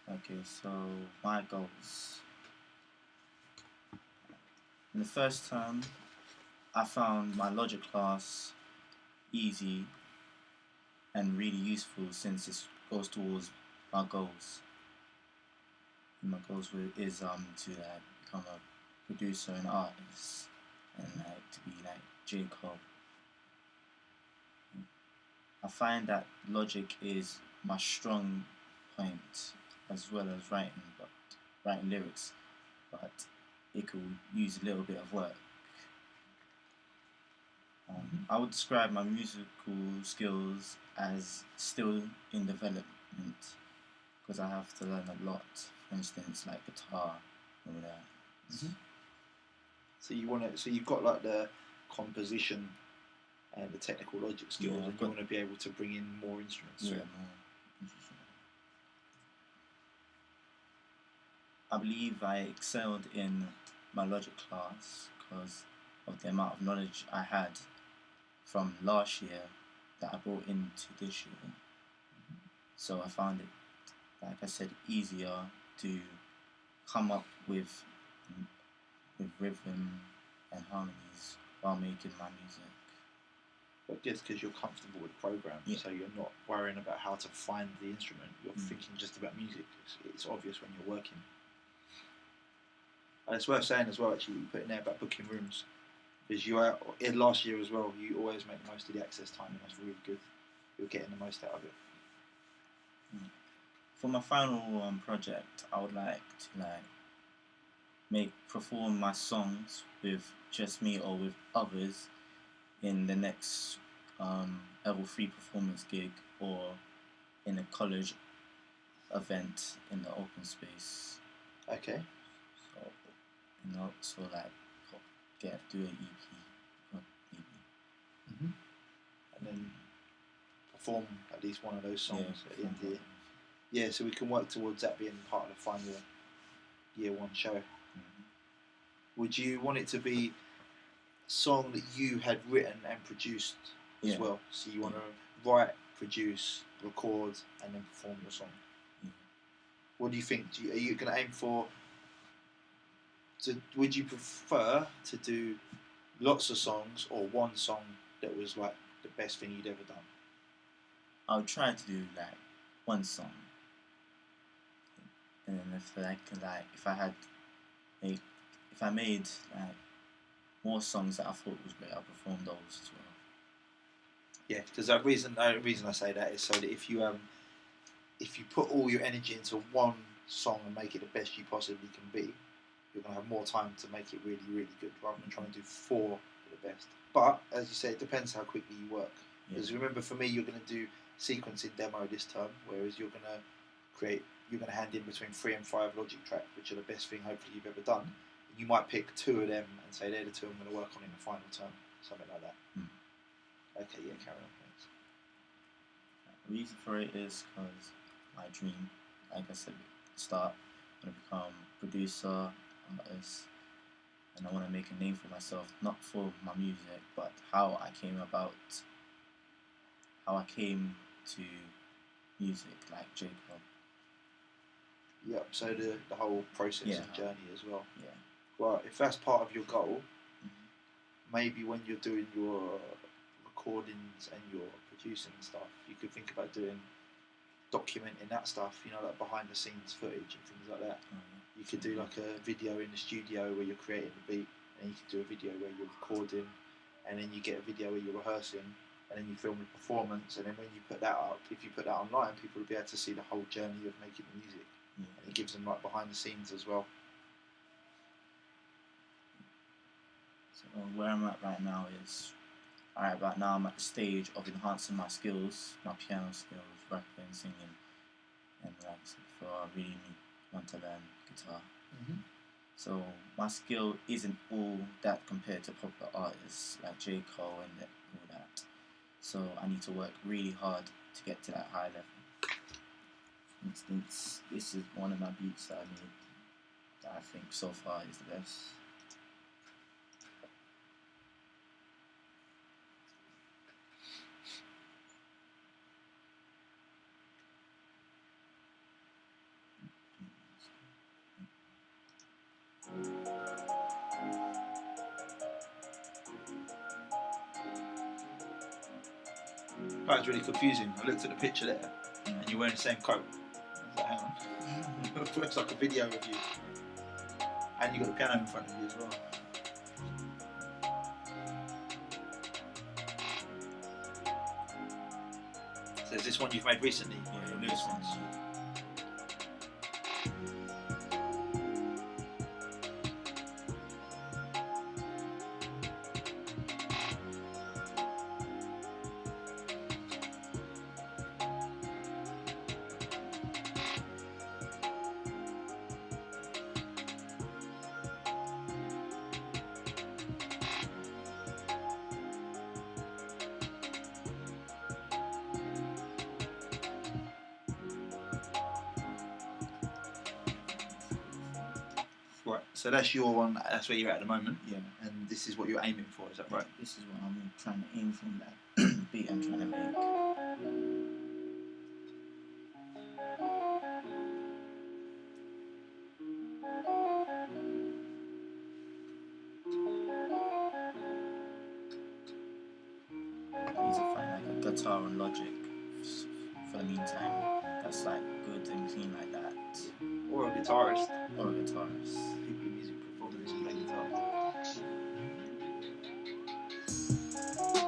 Okay, so my goals. In the first term, I found my logic class easy and really useful since it goes towards my goals. And my goals is to like become a producer and artist and like to be like J. Cole. I find that logic is my strong point as well as writing lyrics, but it could use a little bit of work. I would describe my musical skills as still in development because I have to learn a lot. For instance, like guitar and all that. Mm-hmm. So you want to, so you've got like the composition and the technical logic skills, Yeah, and you want to be able to bring in more instruments. Yeah, more instruments. I believe I excelled in my logic class because of the amount of knowledge I had from last year that I brought into this year. So I found it, like I said, easier to come up with rhythm and harmonies while making my music. But just because you're comfortable with the program, so you're not worrying about how to find the instrument, you're thinking just about music. It's obvious when you're working. And it's worth saying as well, actually, what you put in there about booking rooms, because you are in last year as well. You always make the most of the access time, and that's really good. You're getting the most out of it. For my final project, I would like to perform my songs with just me or with others in the next level 3 performance gig or in a college event in the open space. Okay. So like do an EP. Mm-hmm. And then perform at least one of those songs at the end of the year. Yeah, so we can work towards that being part of the final year 1 show. Mm-hmm. Would you want it to be a song that you had written and produced as well? So you want to write, produce, record, and then perform your song? What do you think? Are you going to aim for? Would you prefer to do lots of songs or one song that was like the best thing you'd ever done? I would try to do like one song, and then if I made like more songs that I thought was great, I'll perform those as well. Yeah, because the reason I say that is so that if you put all your energy into one song and make it the best you possibly can be, you're going to have more time to make it really, really good rather than trying to do 4 for the best. But as you say, it depends how quickly you work. Because remember, for me, you're going to do sequencing demo this term, whereas you're going to hand in between 3 and 5 logic tracks, which are the best thing hopefully you've ever done. And you might pick 2 of them and say they're the 2 I'm going to work on in the final term, something like that. Okay, yeah, carry on, thanks. The reason for it is because my dream, like I said at the start, I want to become producer, artist, and I want to make a name for myself, not for my music, but how I came to music, like J. Cole. Yep, so the whole process and journey as well. Yeah. Well, if that's part of your goal, maybe when you're doing your recordings and your producing stuff, you could think about documenting that stuff, like behind the scenes footage and things like that. You could do like a video in the studio where you're creating the beat, and you could do a video where you're recording, and then you get a video where you're rehearsing, and then you film the performance, and then when you put that up, if you put that online, people will be able to see the whole journey of making the music. And it gives them like behind the scenes as well. So where I'm at right now is, I'm at the stage of enhancing my skills, my piano skills, rapping, singing, and like I said before, I really want to learn guitar. So my skill isn't all that compared to popular artists like J. Cole and all that. So I need to work really hard to get to that high level. For instance, this is one of my beats that I made that I think so far is the best. That was really confusing. I looked at the picture there, and you're wearing the same coat. I was like, hang on. It's like a video of you. And you got the piano in front of you as well. So is this one you've made recently? Yeah, Your this newest one's ones? Right, so that's your one, that's where you're at the moment, Yeah. and this is what you're aiming for, is that right? This is what I'm trying to aim from, that beat I'm trying to make. I need to find like a guitar and Logic for the meantime. That's like good and clean like that. Or a guitarist. Or a guitarist. People in music performers who play guitar.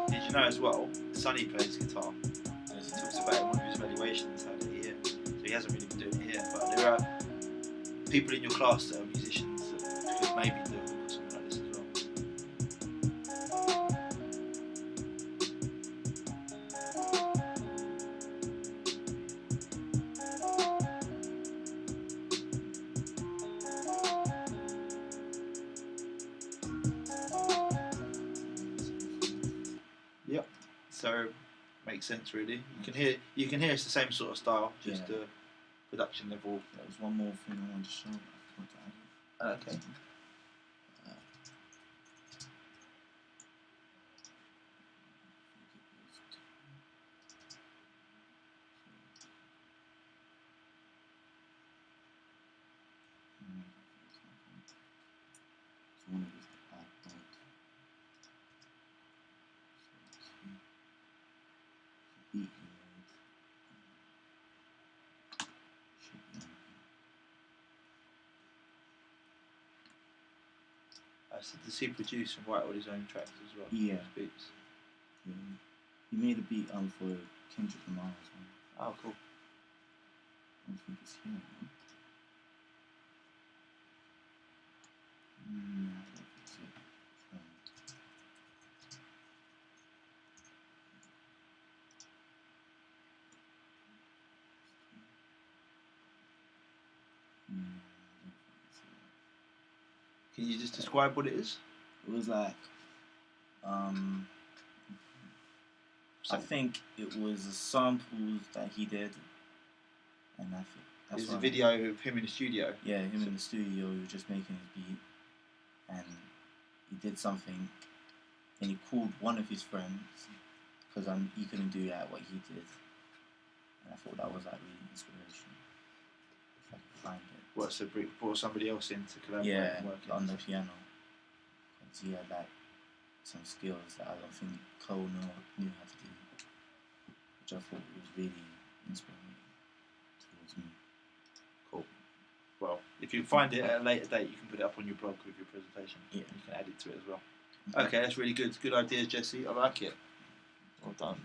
Did you know as well, Sonny plays guitar? He talks about it in one of his evaluations how that he so he hasn't really been doing it here, but there are people in your class that are musicians that could maybe do something like this as well. Yep. So makes sense really. You can hear it's the same sort of style, just the production level. There was one more thing I wanted to show. I forgot to add it. Okay. One of these iPod. Beat he made. Should be on So does he produce and write all his own tracks as well? Yeah. His beats. here. He made a beat for Kendrick Lamar as well. Oh, cool. I don't think it's here. No? No, I don't think so. Can you just describe what it is? It was like, I think it was the samples that he did, and I think that's There's a video of him in the studio. Yeah, him in the studio, he was just making his beat, and he did something, and he called one of his friends, because he couldn't do what he did, and I thought that was like really inspirational. If I could find it. What, so brought somebody else in to collaborate and work on the piano, because he had like some skills that I don't think Cole knew how to do, which I thought was really inspiring towards me. Cool. Well, if you find it at a later date, you can put it up on your blog with your presentation. Yeah. You can add it to it as well. Okay, that's really good. Good idea, Jesse. I like it. Well done.